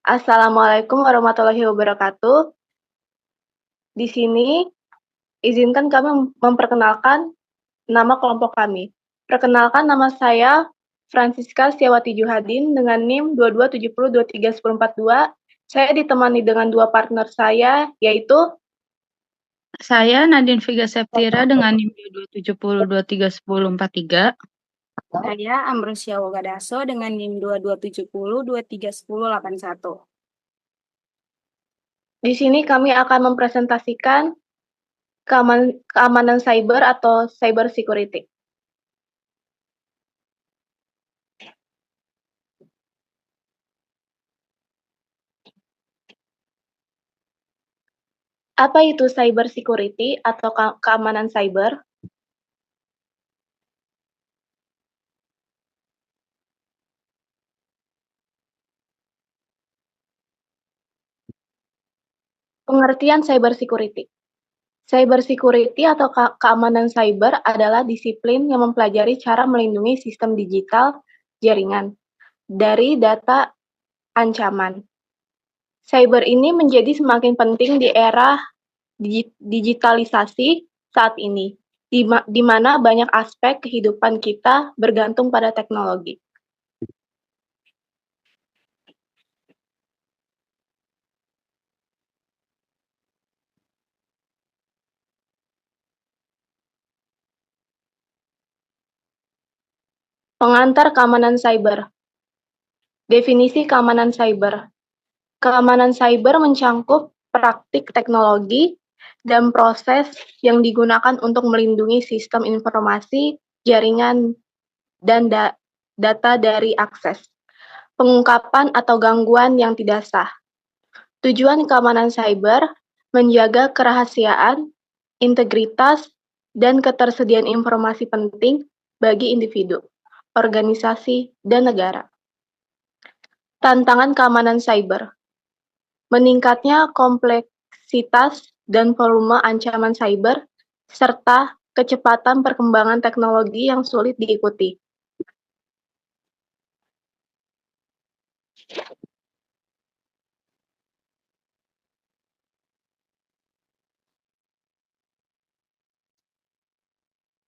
Assalamualaikum warahmatullahi wabarakatuh. Di sini izinkan kami memperkenalkan nama kelompok kami. Perkenalkan, nama saya Francisca Setiawati Juhadin dengan NIM 2270231042. Saya ditemani dengan dua partner saya, yaitu Saya Nadine Viga Septira dengan NIM 2270231043. Saya Ambrosia Wogadaso dengan NIM 2270231081. di sini kami akan mempresentasikan keamanan cyber atau cyber security. Apa itu cyber security atau keamanan cyber? Pengertian cyber security. Cyber security atau keamanan cyber adalah disiplin yang mempelajari cara melindungi sistem digital jaringan dari data ancaman. Cyber ini menjadi semakin penting di era digitalisasi saat ini, di mana banyak aspek kehidupan kita bergantung pada teknologi. Pengantar keamanan cyber. Definisi keamanan cyber. Keamanan cyber mencangkup praktik teknologi dan proses yang digunakan untuk melindungi sistem informasi, jaringan, dan data dari akses, pengungkapan atau gangguan yang tidak sah. Tujuan keamanan cyber menjaga kerahasiaan, integritas, dan ketersediaan informasi penting bagi individu, organisasi, dan negara. Tantangan keamanan cyber. Meningkatnya kompleksitas dan volume ancaman cyber, serta kecepatan perkembangan teknologi yang sulit diikuti.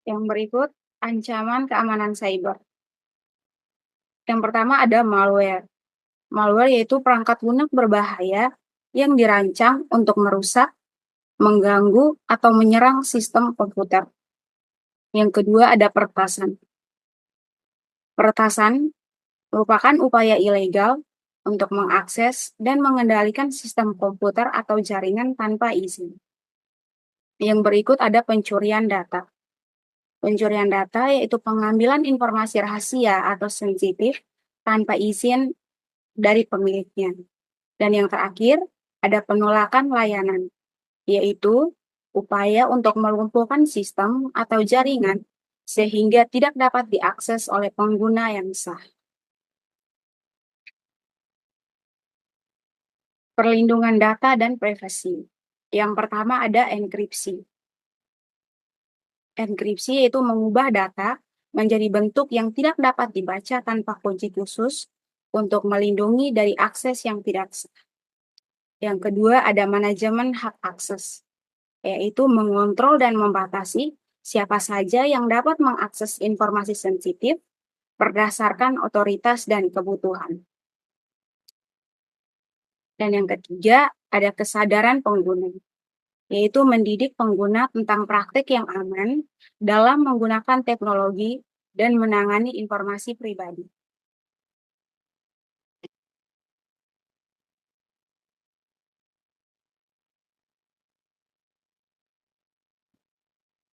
Yang berikut, ancaman keamanan cyber. Yang pertama ada malware. Malware yaitu perangkat lunak berbahaya yang dirancang untuk merusak, mengganggu, atau menyerang sistem komputer. Yang kedua ada peretasan. Peretasan merupakan upaya ilegal untuk mengakses dan mengendalikan sistem komputer atau jaringan tanpa izin. Yang berikut ada pencurian data. Pencurian data yaitu pengambilan informasi rahasia atau sensitif tanpa izin dari pemiliknya. Dan yang terakhir, ada penolakan layanan, yaitu upaya untuk melumpuhkan sistem atau jaringan sehingga tidak dapat diakses oleh pengguna yang sah. Perlindungan data dan privasi. Yang pertama ada enkripsi. Enkripsi yaitu mengubah data menjadi bentuk yang tidak dapat dibaca tanpa kunci khusus untuk melindungi dari akses yang tidak sah. Yang kedua ada manajemen hak akses, yaitu mengontrol dan membatasi siapa saja yang dapat mengakses informasi sensitif berdasarkan otoritas dan kebutuhan. Dan yang ketiga ada kesadaran pengguna, yaitu mendidik pengguna tentang praktik yang aman dalam menggunakan teknologi dan menangani informasi pribadi.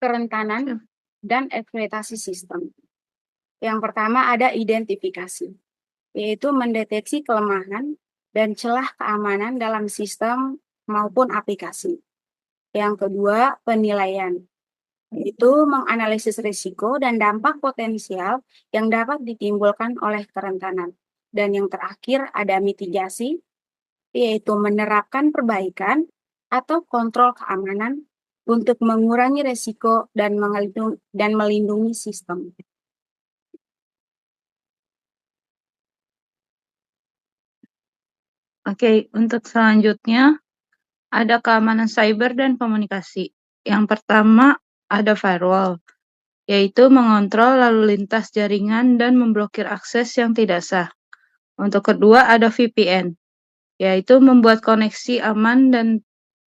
Kerentanan dan eksploitasi sistem. Yang pertama ada identifikasi, yaitu mendeteksi kelemahan dan celah keamanan dalam sistem maupun aplikasi. Yang kedua, penilaian, yaitu menganalisis risiko dan dampak potensial yang dapat ditimbulkan oleh kerentanan. Dan yang terakhir ada mitigasi, yaitu menerapkan perbaikan atau kontrol keamanan untuk mengurangi risiko dan melindungi sistem. Oke, untuk selanjutnya ada keamanan cyber dan komunikasi. Yang pertama ada firewall, yaitu mengontrol lalu lintas jaringan dan memblokir akses yang tidak sah. Untuk kedua ada VPN, yaitu membuat koneksi aman dan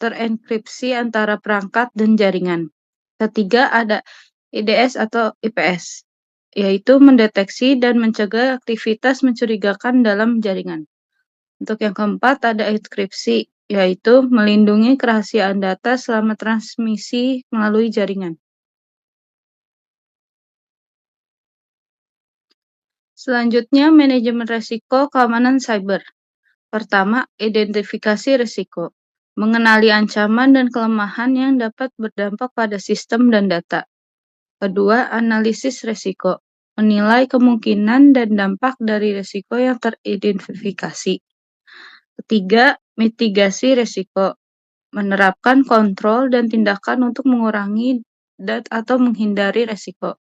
terenkripsi antara perangkat dan jaringan. Ketiga ada IDS atau IPS, yaitu mendeteksi dan mencegah aktivitas mencurigakan dalam jaringan. Untuk yang keempat ada enkripsi, yaitu melindungi kerahasiaan data selama transmisi melalui jaringan. Selanjutnya, manajemen risiko keamanan cyber. Pertama, identifikasi risiko. Mengenali ancaman dan kelemahan yang dapat berdampak pada sistem dan data. Kedua, analisis risiko. Menilai kemungkinan dan dampak dari risiko yang teridentifikasi. Ketiga, mitigasi risiko. Menerapkan kontrol dan tindakan untuk mengurangi atau menghindari risiko.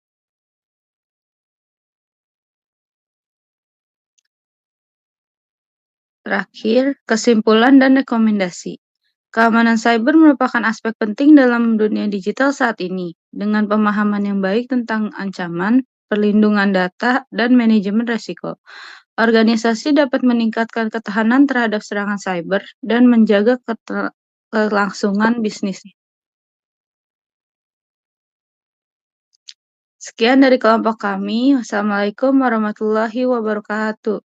Terakhir, kesimpulan dan rekomendasi. Keamanan cyber merupakan aspek penting dalam dunia digital saat ini. Dengan pemahaman yang baik tentang ancaman, perlindungan data, dan manajemen risiko, organisasi dapat meningkatkan ketahanan terhadap serangan cyber dan menjaga kelangsungan bisnis. Sekian dari kelompok kami. Wassalamualaikum warahmatullahi wabarakatuh.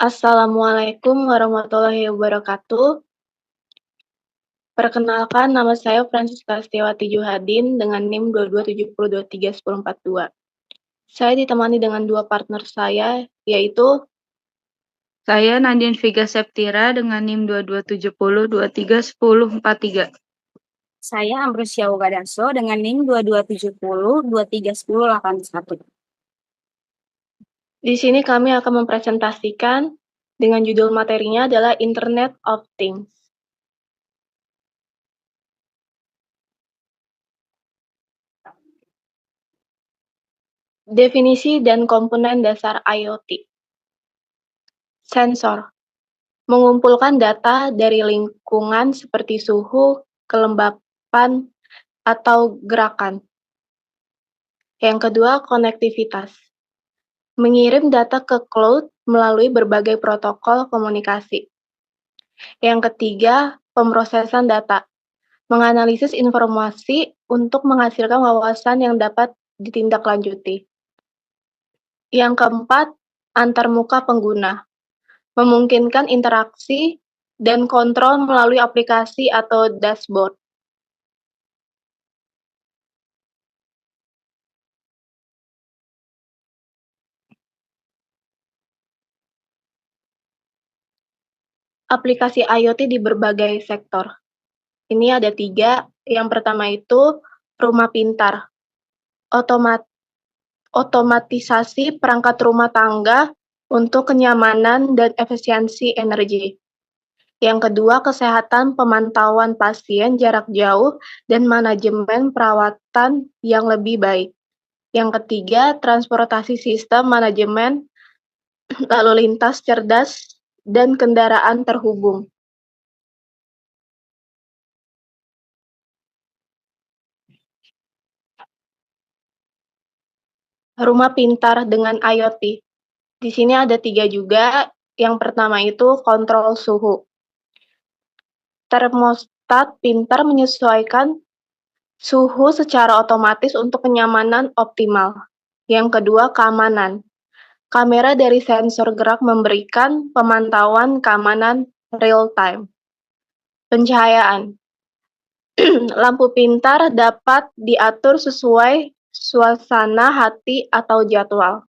Assalamualaikum warahmatullahi wabarakatuh. Perkenalkan, nama saya Francisca Setiawati Juhadin dengan NIM 2270231042. Saya ditemani dengan dua partner saya, yaitu Saya Nadine Viga Septira dengan NIM 2270231043. Saya Ambrosia Ugadaso dengan NIM 2270231081. di sini kami akan mempresentasikan dengan judul materinya adalah Internet of Things. Definisi dan komponen dasar IoT. Sensor. Mengumpulkan data dari lingkungan seperti suhu, kelembapan, atau gerakan. Yang kedua, konektivitas. Mengirim data ke cloud melalui berbagai protokol komunikasi. Yang ketiga, pemrosesan data. Menganalisis informasi untuk menghasilkan wawasan yang dapat ditindaklanjuti. Yang keempat, antarmuka pengguna. Memungkinkan interaksi dan kontrol melalui aplikasi atau dashboard. Aplikasi IoT di berbagai sektor. Ini ada 3. Yang pertama itu rumah pintar. Otomatisasi perangkat rumah tangga untuk kenyamanan dan efisiensi energi. Yang kedua, kesehatan pemantauan pasien jarak jauh dan manajemen perawatan yang lebih baik. Yang ketiga, transportasi sistem manajemen lalu lintas cerdas dan kendaraan terhubung. Rumah pintar dengan IoT. Di sini ada 3 juga. Yang pertama itu kontrol suhu. Termostat pintar menyesuaikan suhu secara otomatis untuk kenyamanan optimal. Yang kedua, keamanan. Kamera dari sensor gerak memberikan pemantauan keamanan real-time. Pencahayaan. Lampu pintar dapat diatur sesuai suasana hati atau jadwal.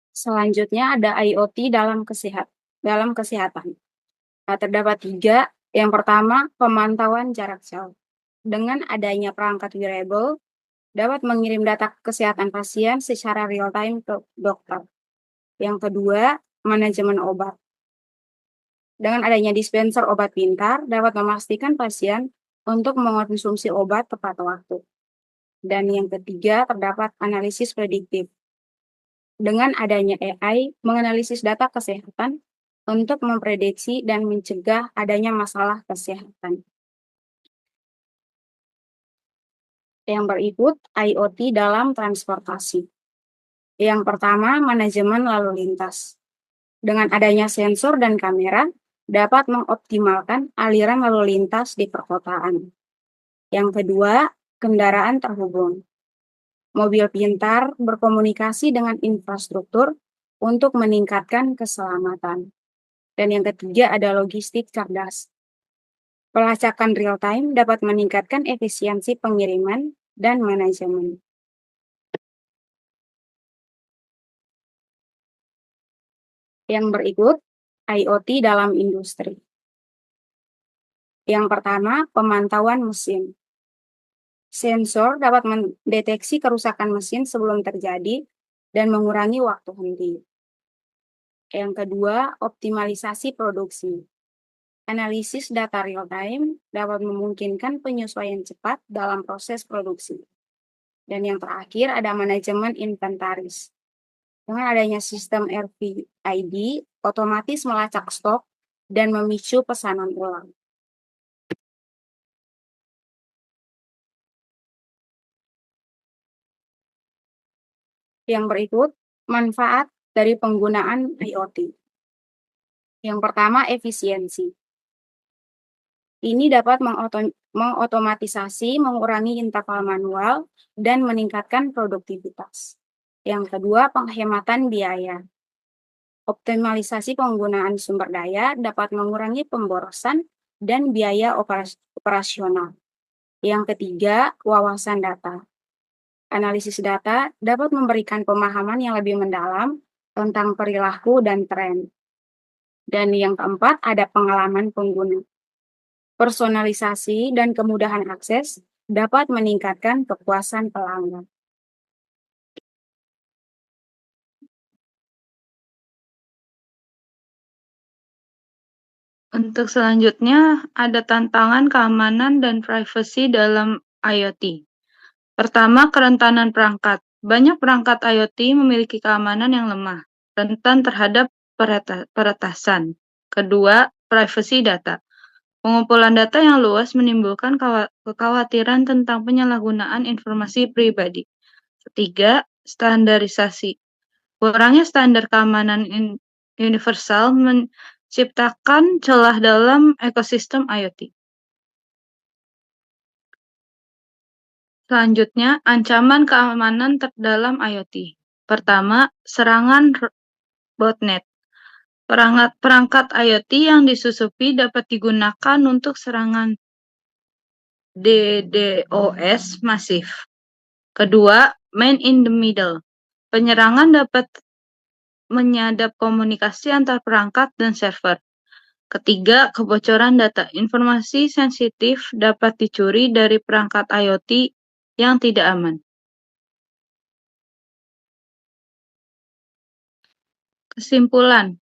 Selanjutnya ada IoT dalam kesehatan. Terdapat 3. Yang pertama, pemantauan jarak jauh. Dengan adanya perangkat wearable, dapat mengirim data kesehatan pasien secara real-time ke dokter. Yang kedua, manajemen obat. Dengan adanya dispenser obat pintar, dapat memastikan pasien untuk mengonsumsi obat tepat waktu. Dan yang ketiga, terdapat analisis prediktif. Dengan adanya AI, menganalisis data kesehatan untuk memprediksi dan mencegah adanya masalah kesehatan. Yang berikut, IoT dalam transportasi. Yang pertama, manajemen lalu lintas. Dengan adanya sensor dan kamera, dapat mengoptimalkan aliran lalu lintas di perkotaan. Yang kedua, kendaraan terhubung. Mobil pintar berkomunikasi dengan infrastruktur untuk meningkatkan keselamatan. Dan yang ketiga ada logistik cerdas. Pelacakan real-time dapat meningkatkan efisiensi pengiriman dan manajemen. Yang berikut, IoT dalam industri. Yang pertama, pemantauan mesin. Sensor dapat mendeteksi kerusakan mesin sebelum terjadi dan mengurangi waktu henti. Yang kedua, optimalisasi produksi. Analisis data real-time dapat memungkinkan penyesuaian cepat dalam proses produksi. Dan yang terakhir ada manajemen inventaris. Dengan adanya sistem RFID, otomatis melacak stok dan memicu pesanan ulang. Yang berikut, manfaat dari penggunaan IoT. Yang pertama, efisiensi. Ini dapat mengotomatisasi, mengurangi interval manual, dan meningkatkan produktivitas. Yang kedua, penghematan biaya. Optimalisasi penggunaan sumber daya dapat mengurangi pemborosan dan biaya operasional. Yang ketiga, wawasan data. Analisis data dapat memberikan pemahaman yang lebih mendalam tentang perilaku dan tren. Dan yang keempat, ada pengalaman pengguna. Personalisasi dan kemudahan akses dapat meningkatkan kepuasan pelanggan. Untuk selanjutnya, ada tantangan keamanan dan privasi dalam IoT. Pertama, kerentanan perangkat. Banyak perangkat IoT memiliki keamanan yang lemah, rentan terhadap peretasan. Kedua, privasi data. Pengumpulan data yang luas menimbulkan kekhawatiran tentang penyalahgunaan informasi pribadi. Ketiga, standarisasi. Kurangnya standar keamanan universal menciptakan celah dalam ekosistem IoT. Selanjutnya, ancaman keamanan dalam IoT. Pertama, serangan botnet. Perangkat IoT yang disusupi dapat digunakan untuk serangan DDoS masif. Kedua, man in the middle. Penyerangan dapat menyadap komunikasi antar perangkat dan server. Ketiga, kebocoran data. Informasi sensitif dapat dicuri dari perangkat IoT yang tidak aman. Kesimpulan,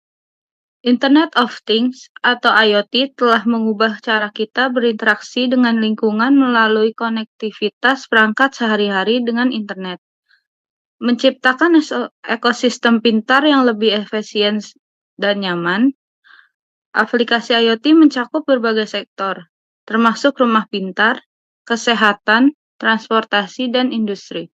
Internet of Things atau IoT telah mengubah cara kita berinteraksi dengan lingkungan melalui konektivitas perangkat sehari-hari dengan internet. Menciptakan ekosistem pintar yang lebih efisien dan nyaman. Aplikasi IoT mencakup berbagai sektor, termasuk rumah pintar, kesehatan, transportasi, dan industri.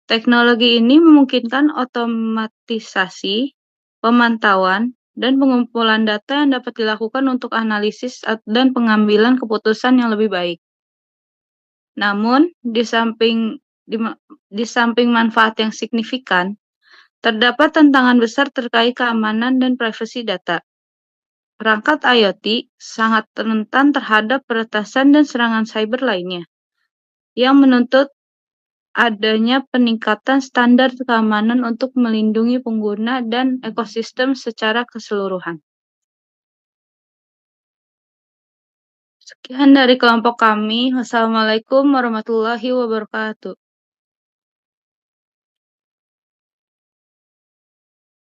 Teknologi ini memungkinkan otomatisasi, pemantauan, dan pengumpulan data yang dapat dilakukan untuk analisis dan pengambilan keputusan yang lebih baik. Namun, di samping manfaat yang signifikan, terdapat tantangan besar terkait keamanan dan privasi data. Perangkat IoT sangat rentan terhadap peretasan dan serangan cyber lainnya, yang menuntut adanya peningkatan standar keamanan untuk melindungi pengguna dan ekosistem secara keseluruhan. Sekian dari kelompok kami. Wassalamualaikum warahmatullahi wabarakatuh.